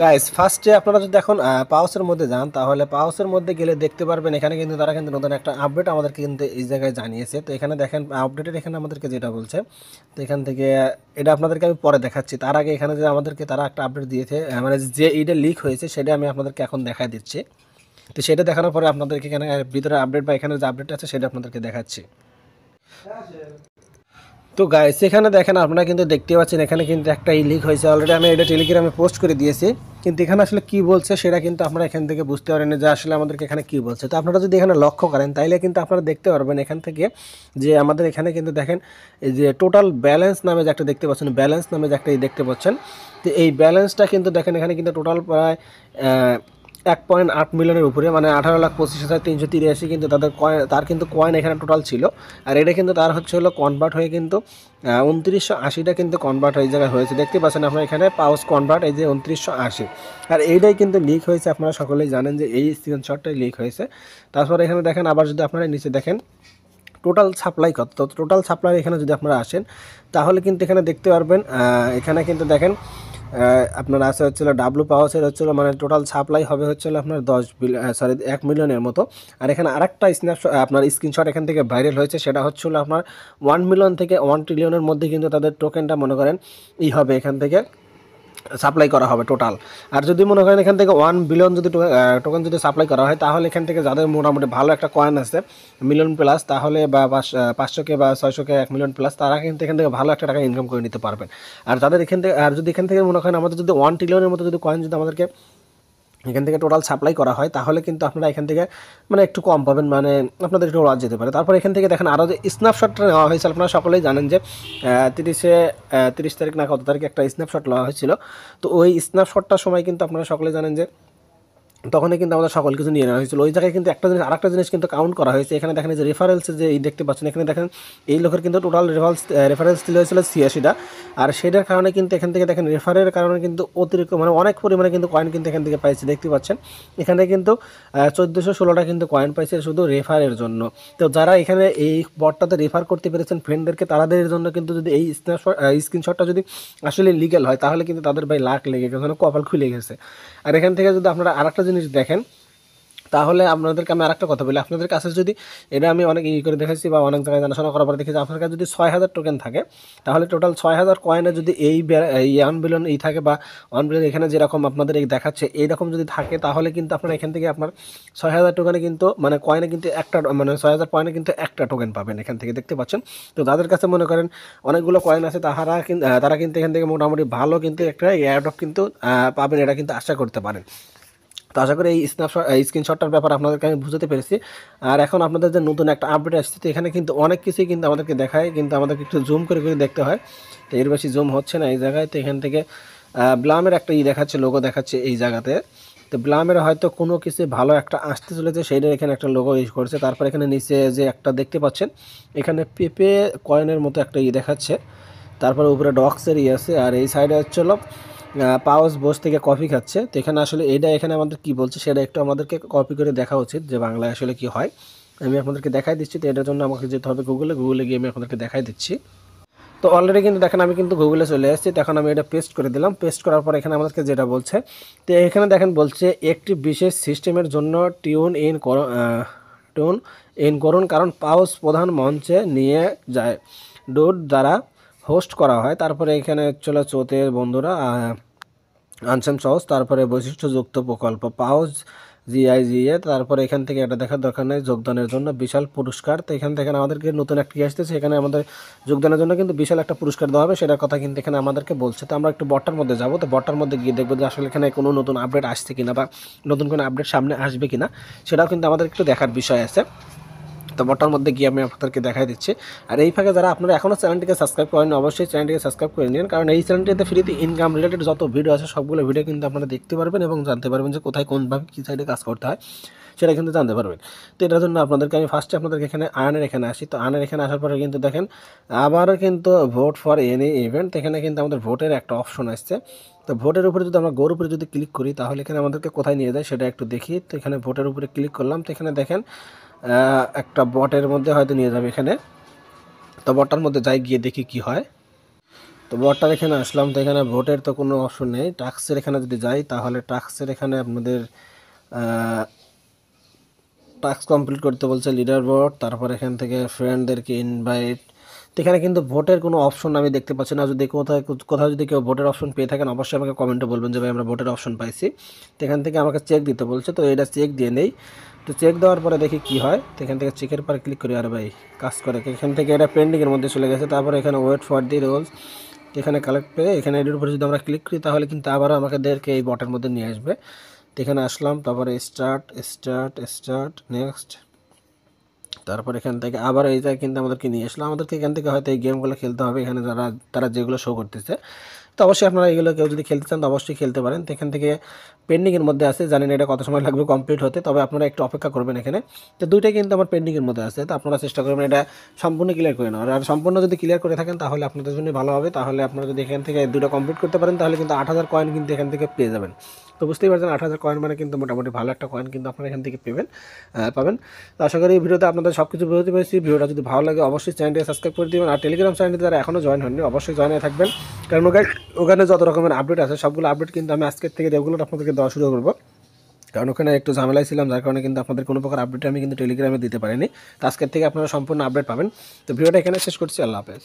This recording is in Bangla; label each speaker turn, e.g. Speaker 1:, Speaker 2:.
Speaker 1: গাইস ফার্স্টে আপনারা যদি এখন পাউসের মধ্যে যান তাহলে পাউসের মধ্যে গেলে দেখতে পারবেন এখানে কিন্তু তারা কিন্তু নতুন একটা আপডেট আমাদেরকে কিন্তু এই জায়গায় জানিয়েছে। তো এখানে দেখেন আপডেটের এখানে আমাদেরকে যেটা বলছে, তো এখান থেকে এটা আপনাদেরকে আমি পরে দেখাচ্ছি। তার আগে এখানে যে আমাদেরকে তারা একটা আপডেট দিয়েছে, মানে যে এইটা লিক হয়েছে সেটা আমি আপনাদেরকে এখন দেখাই দিচ্ছি। তো সেটা দেখানোর পরে আপনাদেরকে এখানে ভিতরে আপডেট বা এখানে যে আপডেট আছে সেটা আপনাদেরকে দেখাচ্ছি। তো গাইস এখানে দেখেন আপনারা কিন্তু দেখতে পাচ্ছেন এখানে কিন্তু একটা লিক হয়েছে অলরেডি। আমি এটা টেলিগ্রামে পোস্ট করে দিয়েছি, কিন্তু এখানে আসলে কি বলছে সেটা কিন্তু আপনারা এখান থেকে বুঝতে পারেন যে আসলে আমাদেরকে এখানে কি বলছে। তো আপনারা যদি এখানে লক্ষ্য করেন তাইলে কিন্তু আপনারা দেখতে পারবেন এখান থেকে যে আমাদের এখানে কিন্তু দেখেন এই যে টোটাল ব্যালেন্স নামে যে একটা দেখতে পাচ্ছেন, ব্যালেন্স নামে যে একটা দেখতে পাচ্ছেন। তো এই ব্যালেন্সটা কিন্তু দেখেন এখানে কিন্তু টোটাল প্রায় 1.8 মিলিয়নের উপরে, মানে 18,25,383 কিন্তু তাদের কয়েন, তার কিন্তু কয়েন এখানে টোটাল ছিল। আর এটা কিন্তু তার হচ্ছে হলো কনভার্ট হয়ে কিন্তু 2980টা কিন্তু কনভার্ট হয়ে জায়গায় হয়েছে। দেখতে পাচ্ছেন আপনারা এখানে পাউস কনভার্ট এই যে 2980। আর এইটাই কিন্তু লিক হয়েছে, আপনারা সকলেই জানেন যে এই স্ক্রিনশটটাই লিক হয়েছে। তারপর এখানে দেখেন আবার যদি আপনারা নিচে দেখেন টোটাল সাপ্লাই কত, তো টোটাল সাপ্লাই এখানে যদি আপনারা আসেন তাহলে কিন্তু এখানে দেখতে পারবেন এখানে কিন্তু দেখেন আপনার আছে হচ্ছিলো ডাব্লু পাওয়াসের হচ্ছিলো মানে টোটাল সাপ্লাই হবে হচ্ছিলো আপনার 1 মিলিয়নের মতো। আর এখানে আরেকটা স্ন্যাপশট আপনার স্ক্রিনশট এখান থেকে ভাইরাল হয়েছে, সেটা হচ্ছিলো আপনার 1 মিলিয়ন থেকে 1 ট্রিলিয়নের মধ্যে কিন্তু তাদের টোকেনটা মনে করেন হবে এখান থেকে সাপ্লাই করা হবে টোটাল। আর যদি মনে করেন এখান থেকে 1 বিলিয়ন যদি টোকেন যদি সাপ্লাই করা হয় তাহলে এখান থেকে যাদের মোটামুটি ভালো একটা কয়েন আছে মিলিয়ন প্লাস, তাহলে বা 500K বা 600K 1 মিলিয়ন প্লাস, তারা কিন্তু এখান থেকে ভালো একটা টাকা ইনকাম করে নিতে পারবেন। আর যাদের এখান থেকে, আর যদি এখান থেকে মনে করেন আমাদের যদি 1 ট্রিলিয়নের মতো যদি কয়েন যদি আমাদেরকে এখান থেকে টোটাল সাপ্লাই করা হয় তাহলে কিন্তু আপনারা এখান থেকে মানে একটু কম পাবেন, মানে আপনাদের একটু লস যেতে পারে। তারপর এখান থেকে দেখেন আরও যে স্ন্যাপশটটা নেওয়া হয়েছে, আপনারা সকলেই জানেন যে 30 তারিখ না কত তারিখে একটা স্ন্যাপশট নেওয়া হয়েছিল। তো ওই স্ন্যাপশটটার সময় কিন্তু আপনারা সকলেই জানেন যে তখনই কিন্তু আমাদের সকল কিছু নিয়ে নেওয়া হয়েছিল। ওই জায়গায় কিন্তু একটা জিনিস, আরেকটা জিনিস কিন্তু কাউন্ট করা হয়েছে। এখানে দেখেন যে রেফারেন্সে যে এই দেখতে পাচ্ছেন, এখানে দেখেন এই লোকের কিন্তু টোটাল রেফারেন্স দিলে হয়েছিল 86টা। আর সেটার কারণে কিন্তু এখান থেকে দেখেন রেফারের কারণে কিন্তু অতিরিক্ত মানে অনেক পরিমাণে কিন্তু কয়েন কিন্তু এখান থেকে পাইছে। দেখতে পাচ্ছেন এখানে কিন্তু 1416টা কিন্তু কয়েন পাইছে শুধু রেফারের জন্য। তো যারা এখানে এই বটটাতে রেফার করতে পেরেছেন ফ্রেন্ডদেরকে, তাদের জন্য কিন্তু যদি এই স্ক্রিনশটটা যদি আসলে লিগ্যাল হয় তাহলে কিন্তু তাদের ভাই লাখ লেগে গেছে, কপাল খুলে গেছে। আর এখান থেকে যদি আপনারা আরেকটা জিনিস দেখেন তাহলে আপনাদেরকে আমি আরেকটা কথা বলি, আপনাদের কাছে যদি এটা আমি অনেক করে দেখেছি বা অনেক জায়গায় জানাশোনা করার পরে দেখেছি, আপনার কাছে যদি 6000 টোকেন থাকে তাহলে টোটাল 6000 কয়েনে যদি এই 1 বিলিয়ন থাকে বা 1 বিলিয়ন এখানে যেরকম আপনাদের এই দেখাচ্ছে এইরকম যদি থাকে তাহলে কিন্তু আপনার এখান থেকে আপনার 6000 টোকেনে কিন্তু মানে কয়েনে কিন্তু একটা, মানে 6000 কয়েনে কিন্তু একটা টোকেন পাবেন এখান থেকে। দেখতে পাচ্ছেন তো যাদের কাছে মনে করেন অনেকগুলো কয়েন আছে তারা কিন্তু এখান থেকে মোটামুটি ভালো কিন্তু একটা এয়ারড্রপ কিন্তু পাবেন, এটা কিন্তু আশা করতে পারেন। তো আশা করি এই স্ক্রিনশটটার ব্যাপারে আপনাদেরকে আমি বুঝতে পেরেছি। আর এখন আপনাদের যে নতুন একটা আপডেট আসছে, তো এখানে কিন্তু অনেক কিছুই কিন্তু আমাদেরকে দেখায়, কিন্তু আমাদেরকে একটু জুম করে করে দেখতে হয়। তো এর বেশি জুম হচ্ছে না এই জায়গায়। তো এখান থেকে ব্লামের একটা দেখাচ্ছে, লোগো দেখাচ্ছে এই জায়গাতে। তো ব্লামের হয়তো কোনো কিছু ভালো একটা আসতে চলেছে, সেইটার এখানে একটা লোগো ইউজ করছে। তারপর এখানে নিচে যে একটা দেখতে পাচ্ছেন এখানে পেপে কয়েনের মতো একটা দেখাচ্ছে। তারপরে উপরে ডক্সের আছে, আর এই সাইডে হচ্ছে পাউস বস থেকে কফি খাচ্ছে। তো এখানে আসলে এইটা এখানে আমাদের কি বলছে সেটা একটু আমাদেরকে কপি করে দেখা উচিত যে বাংলায় আসলে কি হয়। আমি আপনাদেরকে দেখাই দিচ্ছি। তো এটার জন্য আমাকে যেতে হবে গুগলে গিয়ে আমি আপনাদেরকে দেখাই দিচ্ছি। তো অলরেডি কিন্তু দেখেন আমি কিন্তু গুগলে চলে এসেছি। তো এখন আমি এটা পেস্ট করে দিলাম। পেস্ট করার পর এখানে আমাদেরকে যেটা বলছে, তো এখানে দেখেন বলছে একটি বিশেষ সিস্টেমের জন্য টিউন ইন করুন কারণ পাউস প্রধান মঞ্চে নিয়ে যায় ডোড দ্বারা হোস্ট করা হয়। তারপরে এখানে চলে চোতের বন্ধুরা আনসাম সহজ, তারপরে বৈশিষ্ট্যযুক্ত প্রকল্প পাউজ জিআইজিএ। তারপরে এখান থেকে এটা দেখার দরকার নেই, যোগদানের জন্য বিশাল পুরস্কার। তো এখান থেকে আমাদেরকে নতুন একটা আসতেছে, এখানে আমাদের যোগদানের জন্য কিন্তু বিশাল একটা পুরস্কার দেওয়া হবে, সেটার কথা কিন্তু এখানে আমাদেরকে বলছে। তো আমরা একটু বটটার মধ্যে যাবো। তো বটটার মধ্যে গিয়ে দেখবো যে আসলে এখানে কোনো নতুন আপডেট আসছে কিনা বা নতুন কোনো আপডেট সামনে আসবে কিনা, সেটাও কিন্তু আমাদের একটু দেখার বিষয় আছে। তো বটার মধ্যে গিয়ে আমি আপনাদেরকে দেখাই দিচ্ছি। আর এই ফাঁকে যারা আপনারা এখনও চ্যানেলটিকে সাবস্ক্রাইব করেন অবশ্যই চ্যানেলটিকে সাবস্ক্রাইব করে নিন, কারণ এই চ্যানেলটিতে ফ্রিতে ইনকাম রিলেটেড যত ভিডিও আছে সবগুলো ভিডিও কিন্তু আপনারা দেখতে পারবেন এবং জানতে পারবেন যে কোথায় কোনভাবে কী সাইডে কাজ করতে হয় সেটা কিন্তু জানতে পারবেন। তো এটার জন্য আপনাদেরকে আমি ফার্স্টে আপনাদেরকে এখানে আর্নের এখানে আসি। তো আর্নের এখানে আসার পরে কিন্তু দেখেন আবারও কিন্তু ভোট ফর এনি ইভেন্ট, এখানে কিন্তু আমাদের ভোটের একটা অপশন আসছে। তো ভোটের উপরে যদি আমরা গোর উপরে যদি ক্লিক করি তাহলে এখানে আমাদেরকে কোথায় নিয়ে যায় সেটা একটু দেখি। তো এখানে ভোটের উপরে ক্লিক করলাম। তো এখানে দেখেন একটা বটের মধ্যে হয়তো নিয়ে যাবে এখানে। তো বটটার মধ্যে যাই গিয়ে দেখি কি হয়। তো বটটার এখানে আসলাম, তো এখানে ভোটের তো কোনো অপশন নেই। টাস্কের এখানে যদি যাই তাহলে টাস্কের এখানে আপনাদের টাস্ক কমপ্লিট করতে বলছে, লিডার বোর্ড, তারপর এখান থেকে ফ্রেন্ডদেরকে ইনভাইট। তো এখানে কিন্তু ভোটের কোনো অপশন আমি দেখতে পাচ্ছি না। যদি কোথাও যদি কেউ ভোটের অপশন পেয়ে থাকেন অবশ্যই আমাকে কমেন্টে বলবেন যে ভাই আমরা ভোটের অপশন পাইছি। তো এখান থেকে আমাকে চেক দিতে বলছে, তো এটা চেক দিয়ে নেই। তো চেক দেওয়ার পরে দেখি কি হয়। তো এখান থেকে চেকের পর ক্লিক করি, আর ভাই কাজ করে। এখান থেকে এটা পেন্ডিংয়ের মধ্যে চলে গেছে। তারপরে এখানে ওয়েট ফর দি রোলস, এখানে কালেক্ট পেয়ে এখানে এডির উপরে যদি আমরা ক্লিক করি তাহলে কিন্তু আবারও আমাদেরকে এই বটের মধ্যে নিয়ে আসবে। তো এখানে আসলাম, তারপরে স্টার্ট স্টার্ট স্টার্ট নেক্সট, তারপর এখান থেকে আবার এই জায়গায় কিন্তু আমাদেরকে নিয়ে আসলো। আমাদেরকে এখান থেকে হয়তো এই গেমগুলো খেলতে হবে, এখানে তারা যেগুলো শো করতেছে। তো অবশ্যই আপনারা এগুলো কেউ যদি খেলতে চান তো অবশ্যই খেলতে পারেন। তো এখান থেকে পেন্ডিংয়ের মধ্যে আছে, জানি না এটা কত সময় লাগবে কমপ্লিট হতে, তবে আপনারা একটু অপেক্ষা করবেন এখানে। তো দুইটাই কিন্তু আমার পেন্ডিংয়ের মধ্যে আছে, তো আপনারা চেষ্টা করবেন এটা সম্পূর্ণ ক্লিয়ার করে নেওয়ার। আর সম্পূর্ণ যদি ক্লিয়ার করে থাকেন তাহলে আপনাদের জন্য ভালো হবে। তাহলে আপনারা যদি এখান থেকে দুটো কমপ্লিট করতে পারেন তাহলে কিন্তু 8,000 কয়েন কিন্তু এখান থেকে পেয়ে যাবেন। তো বুঝতেই পারছেন 8,000 কয়েন মানে কিন্তু মোটামুটি ভালো একটা কয়েন কিন্তু আপনারা এখান থেকে পাবেন। তো আশা করি এই ভিডিওতে আপনাদের সব কিছু বুঝতে পেরেছি। ভিডিওটা যদি ভালো লাগে অবশ্যই চ্যানেলটি সাবস্ক্রাইব করে দেবেন। আর টেলিগ্রাম চ্যানেলটি যারা এখনও জয়েন হয়নি অবশ্যই জয়েন হয়ে থাকবেন, কারণ ওখানে যত রকমের আপডেট আছে সবগুলো আপডেট কিন্তু আমি আজকের থেকে রেগুলার আপনাদেরকে দেওয়া শুরু করবো। কারণ ওখানে একটু ঝামেলায় ছিলাম, যার কারণে কিন্তু আপনাদের কোনো প্রকার আপডেট আমি কিন্তু টেলিগ্রামে দিতে পারিনি। তো আজকের থেকে আপনারা সম্পূর্ণ আপডেট পাবেন। তো ভিডিওটা এখানে শেষ করছি, আল্লাহ হাফেজ।